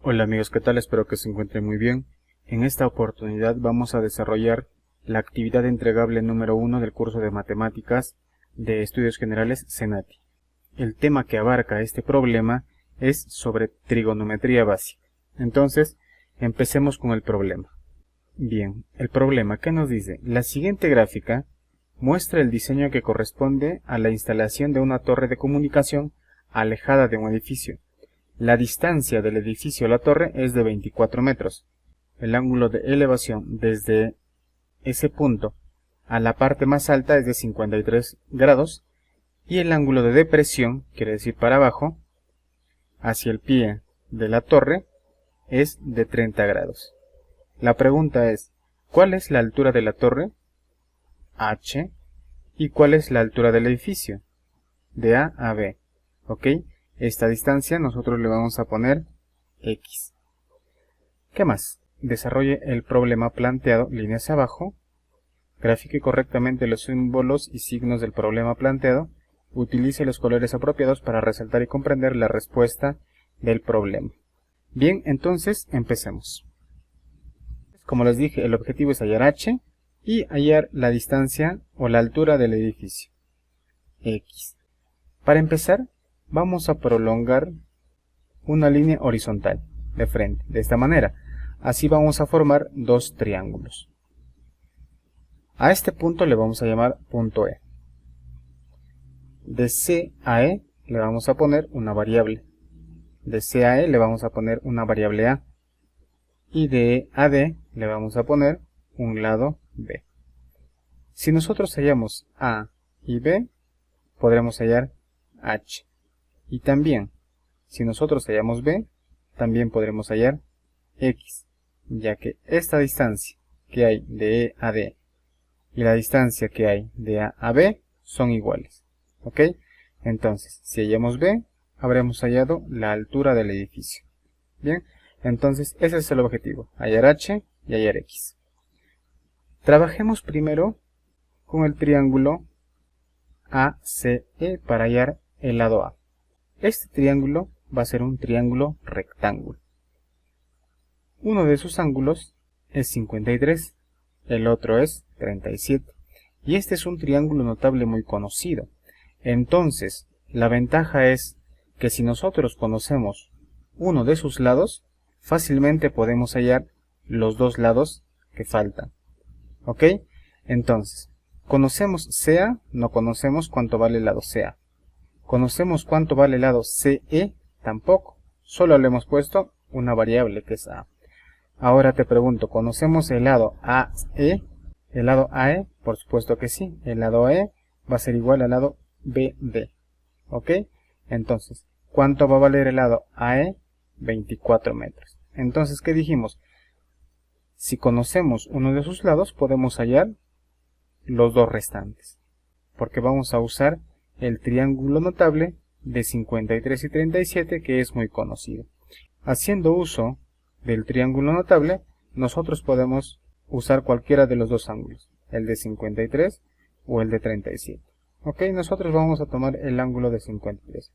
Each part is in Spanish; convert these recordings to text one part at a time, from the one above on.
Hola amigos, ¿qué tal? Espero que se encuentren muy bien. En esta oportunidad vamos a desarrollar la actividad entregable número 1 del curso de Matemáticas de Estudios Generales CENATI. El tema que abarca este problema es sobre trigonometría básica. Entonces, empecemos con el problema. Bien, el problema, ¿qué nos dice? La siguiente gráfica muestra el diseño que corresponde a la instalación de una torre de comunicación alejada de un edificio. La distancia del edificio a la torre es de 24 metros. El ángulo de elevación desde ese punto a la parte más alta es de 53 grados y el ángulo de depresión, quiere decir para abajo, hacia el pie de la torre es de 30 grados. La pregunta es, ¿cuál es la altura de la torre? H. ¿Y cuál es la altura del edificio? De A a B. ¿Ok? Esta distancia nosotros le vamos a poner X. ¿Qué más? Desarrolle el problema planteado, línea hacia abajo. Grafique correctamente los símbolos y signos del problema planteado. Utilice los colores apropiados para resaltar y comprender la respuesta del problema. Bien, entonces empecemos. Como les dije, el objetivo es hallar H y hallar la distancia o la altura del edificio, X. Para empezar, vamos a prolongar una línea horizontal de frente, de esta manera. Así vamos a formar dos triángulos. A este punto le vamos a llamar punto E. De C a E le vamos a poner una variable. De C a E le vamos a poner una variable A. Y de E a D le vamos a poner un lado B. Si nosotros hallamos A y B, podremos hallar H. Y también, si nosotros hallamos B, también podremos hallar X, ya que esta distancia que hay de E a D y la distancia que hay de A a B son iguales. ¿Ok? Entonces, si hallamos B, habremos hallado la altura del edificio. Bien, entonces ese es el objetivo, hallar H y hallar X. Trabajemos primero con el triángulo ACE para hallar el lado A. Este triángulo va a ser un triángulo rectángulo. Uno de sus ángulos es 53, el otro es 37. Y este es un triángulo notable muy conocido. Entonces, la ventaja es que si nosotros conocemos uno de sus lados, fácilmente podemos hallar los dos lados que faltan. ¿Ok? Entonces, conocemos CA, no conocemos cuánto vale el lado CA. ¿Conocemos cuánto vale el lado CE? Tampoco. Solo le hemos puesto una variable que es A. Ahora te pregunto, ¿conocemos el lado AE? ¿El lado AE? Por supuesto que sí. El lado AE va a ser igual al lado BD. ¿Ok? Entonces, ¿cuánto va a valer el lado AE? 24 metros. Entonces, ¿qué dijimos? Si conocemos uno de sus lados, podemos hallar los dos restantes. Porque vamos a usar el triángulo notable de 53 y 37, que es muy conocido. Haciendo uso del triángulo notable, nosotros podemos usar cualquiera de los dos ángulos, el de 53 o el de 37. Ok, nosotros vamos a tomar el ángulo de 53.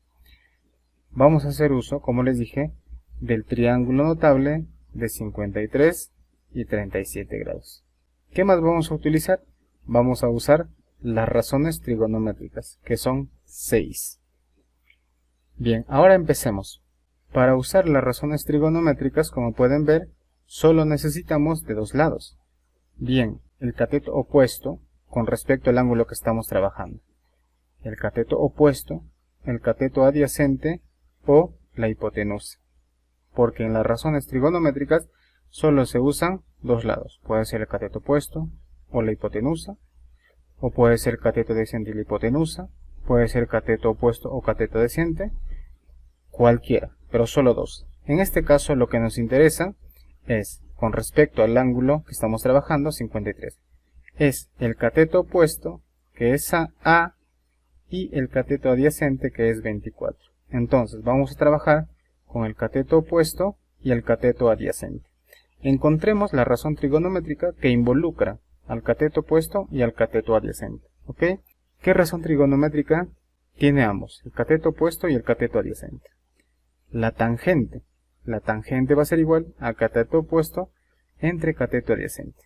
Vamos a hacer uso, como les dije, del triángulo notable de 53 y 37 grados. ¿Qué más vamos a utilizar? Vamos a usar las razones trigonométricas, que son 6. Bien, ahora empecemos. Para usar las razones trigonométricas, como pueden ver, solo necesitamos de dos lados. Bien, el cateto opuesto con respecto al ángulo que estamos trabajando. El cateto opuesto, el cateto adyacente o la hipotenusa. Porque en las razones trigonométricas solo se usan dos lados. Puede ser el cateto opuesto o la hipotenusa. O puede ser cateto adyacente y la hipotenusa, puede ser cateto opuesto o cateto adyacente, cualquiera, pero solo dos. En este caso lo que nos interesa es, con respecto al ángulo que estamos trabajando, 53, es el cateto opuesto, que es A, y el cateto adyacente, que es 24. Entonces vamos a trabajar con el cateto opuesto y el cateto adyacente. Encontremos la razón trigonométrica que involucra al cateto opuesto y al cateto adyacente. ¿Ok? ¿Qué razón trigonométrica tiene ambos? El cateto opuesto y el cateto adyacente. La tangente la tangente va a ser igual a cateto opuesto entre cateto adyacente.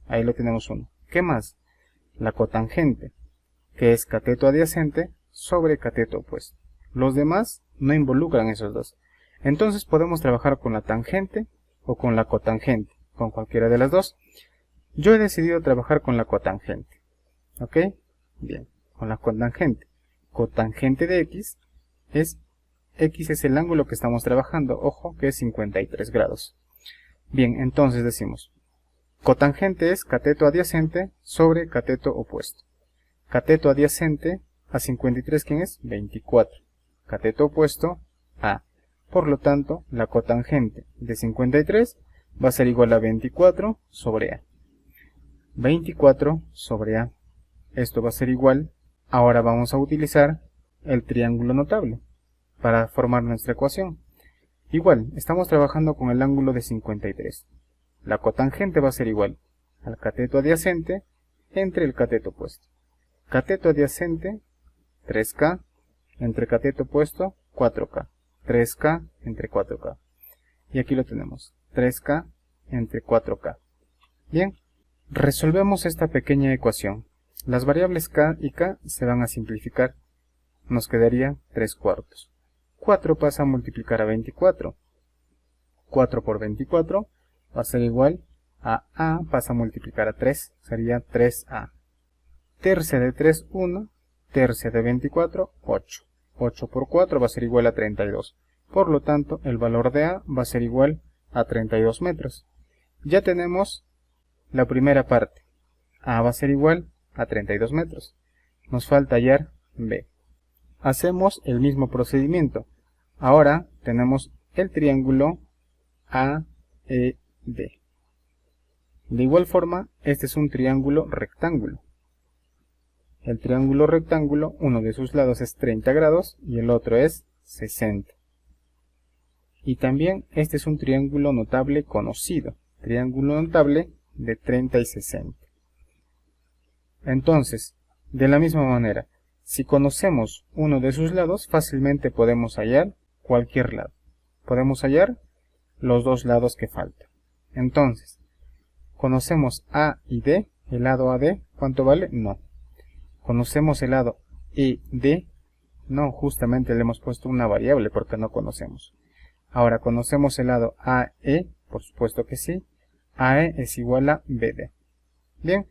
Ahí lo tenemos uno. ¿Qué más? La cotangente, que es cateto adyacente sobre cateto opuesto. Los demás no involucran esos dos. Entonces podemos trabajar con la tangente o con la cotangente, con cualquiera de las dos. Yo he decidido trabajar con la cotangente. ¿Ok? Bien, con la cotangente. Cotangente de x es el ángulo que estamos trabajando. Ojo que es 53 grados. Bien, entonces decimos, cotangente es cateto adyacente sobre cateto opuesto. Cateto adyacente a 53, ¿quién es? 24. Cateto opuesto, a. Por lo tanto, la cotangente de 53 va a ser igual a 24 sobre a. 24 sobre a. Esto va a ser igual. Ahora vamos a utilizar el triángulo notable para formar nuestra ecuación. Igual, estamos trabajando con el ángulo de 53. La cotangente va a ser igual al cateto adyacente entre el cateto opuesto. Cateto adyacente, 3K, entre cateto opuesto, 4K. 3K entre 4K. Y aquí lo tenemos, 3K entre 4K. Bien, resolvemos esta pequeña ecuación. Las variables K y K se van a simplificar. Nos quedaría 3 cuartos. 4 pasa a multiplicar a 24. 4 por 24 va a ser igual a pasa a multiplicar a 3. Sería 3A. Tercia de 3, 1. Tercia de 24, 8. 8 por 4 va a ser igual a 32. Por lo tanto, el valor de A va a ser igual a 32 metros. Ya tenemos la primera parte. A va a ser igual a 32 metros. Nos falta hallar B. Hacemos el mismo procedimiento. Ahora tenemos el triángulo AED. De igual forma, este es un triángulo rectángulo. El triángulo rectángulo, uno de sus lados es 30 grados y el otro es 60. Y también este es un triángulo notable conocido. Triángulo notable de 30 y 60. Entonces, de la misma manera, si conocemos uno de sus lados, fácilmente podemos hallar cualquier lado. Podemos hallar los dos lados que faltan. Entonces, conocemos A y D, el lado AD, ¿cuánto vale? No. ¿Conocemos el lado ED? No, justamente le hemos puesto una variable porque no conocemos. Ahora, ¿conocemos el lado AE? Por supuesto que sí. AE es igual a BD. Bien,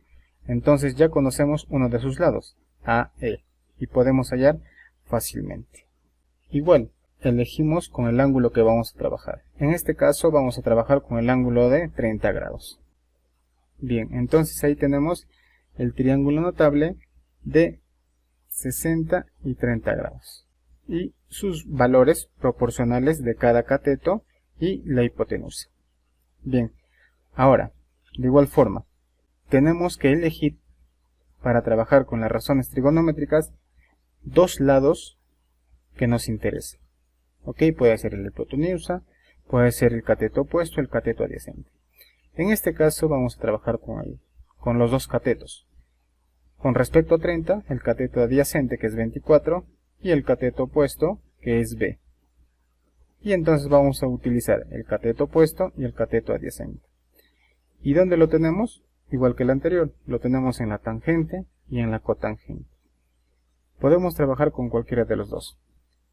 entonces ya conocemos uno de sus lados, AE, y podemos hallar fácilmente. Igual, elegimos con el ángulo que vamos a trabajar. En este caso vamos a trabajar con el ángulo de 30 grados. Bien, entonces ahí tenemos el triángulo notable de 60 y 30 grados. Y sus valores proporcionales de cada cateto y la hipotenusa. Bien, ahora, de igual forma, tenemos que elegir para trabajar con las razones trigonométricas dos lados que nos interesen. Ok, puede ser la hipotenusa, puede ser el cateto opuesto, el cateto adyacente. En este caso vamos a trabajar con los dos catetos. Con respecto a 30, el cateto adyacente que es 24 y el cateto opuesto que es B. Y entonces vamos a utilizar el cateto opuesto y el cateto adyacente. ¿Y dónde lo tenemos? Igual que el anterior, lo tenemos en la tangente y en la cotangente. Podemos trabajar con cualquiera de los dos.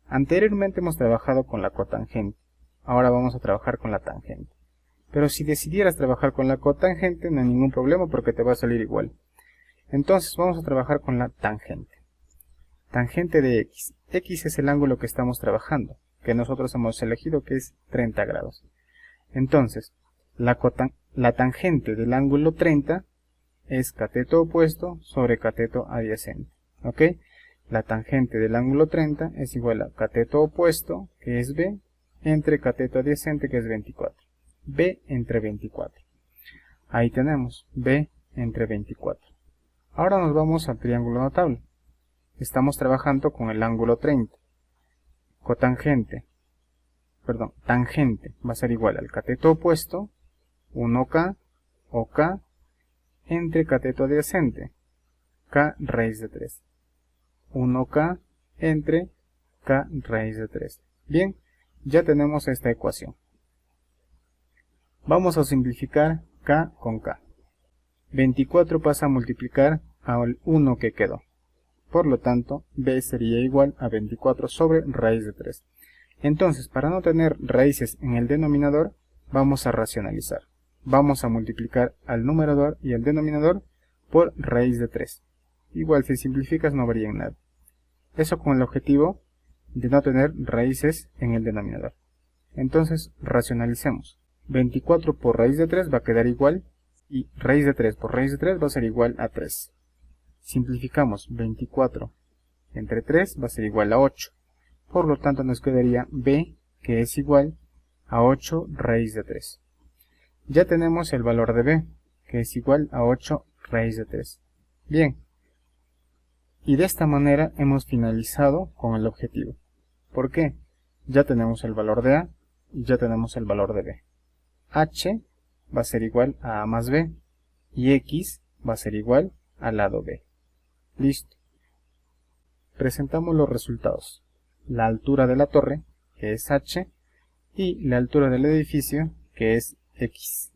Anteriormente hemos trabajado con la cotangente, ahora vamos a trabajar con la tangente. Pero si decidieras trabajar con la cotangente no hay ningún problema porque te va a salir igual. Entonces vamos a trabajar con la tangente. Tangente de x. X es el ángulo que estamos trabajando, que nosotros hemos elegido que es 30 grados. Entonces, la tangente del ángulo 30 es cateto opuesto sobre cateto adyacente. ¿Ok? La tangente del ángulo 30 es igual a cateto opuesto, que es B, entre cateto adyacente, que es 24. B entre 24. Ahí tenemos B entre 24. Ahora nos vamos al triángulo notable. Estamos trabajando con el ángulo 30. Tangente va a ser igual al cateto opuesto, 1K, o K, entre cateto adyacente, K raíz de 3. 1K entre K raíz de 3. Bien, Ya tenemos esta ecuación. Vamos a simplificar k con k. 24 pasa a multiplicar al 1 que quedó. Por lo tanto, b sería igual a 24 sobre raíz de 3. Entonces, para no tener raíces en el denominador, vamos a racionalizar. Vamos a multiplicar al numerador y al denominador por raíz de 3. Igual si simplificas no varía en nada. Eso con el objetivo de no tener raíces en el denominador. Entonces, racionalicemos. 24 por raíz de 3 va a quedar igual, y raíz de 3 por raíz de 3 va a ser igual a 3. Simplificamos 24 entre 3 va a ser igual a 8. Por lo tanto nos quedaría b, que es igual a 8 raíz de 3. Ya tenemos el valor de b, que es igual a 8 raíz de 3. Bien. Y de esta manera hemos finalizado con el objetivo. ¿Por qué? Ya tenemos el valor de a y ya tenemos el valor de b. H va a ser igual a más b y x va a ser igual al lado b. Listo. Presentamos los resultados. La altura de la torre, que es h, y la altura del edificio, que es x.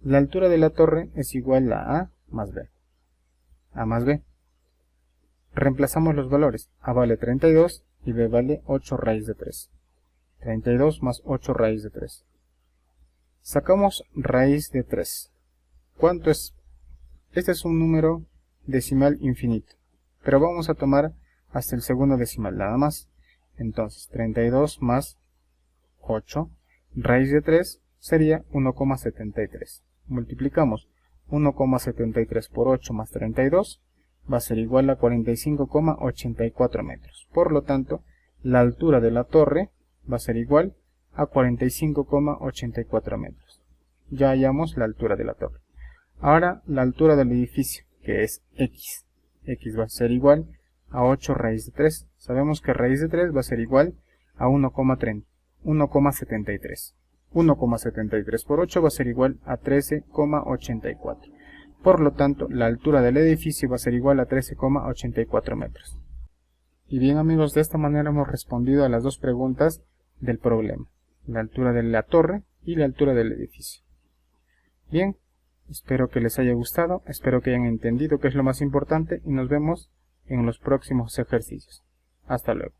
La altura de la torre es igual a más b. A más b. Reemplazamos los valores. A vale 32 y b vale 8 raíz de 3. 32 más 8 raíz de 3. Sacamos raíz de 3. ¿Cuánto es? Este es un número decimal infinito, pero vamos a tomar hasta el segundo decimal nada más. Entonces 32 más 8 raíz de 3 sería 1,73. Multiplicamos 1,73 por 8 más 32 va a ser igual a 45,84 metros. Por lo tanto, la altura de la torre va a ser igual a 45,84 metros. Ya hallamos la altura de la torre. Ahora la altura del edificio, que es x. X va a ser igual a 8 raíz de 3. Sabemos que raíz de 3 va a ser igual a 1,73. 1,73 por 8 va a ser igual a 13,84. Por lo tanto, la altura del edificio va a ser igual a 13,84 metros. Y bien amigos, de esta manera hemos respondido a las dos preguntas del problema. La altura de la torre y la altura del edificio. Bien, espero que les haya gustado, espero que hayan entendido qué es lo más importante y nos vemos en los próximos ejercicios. Hasta luego.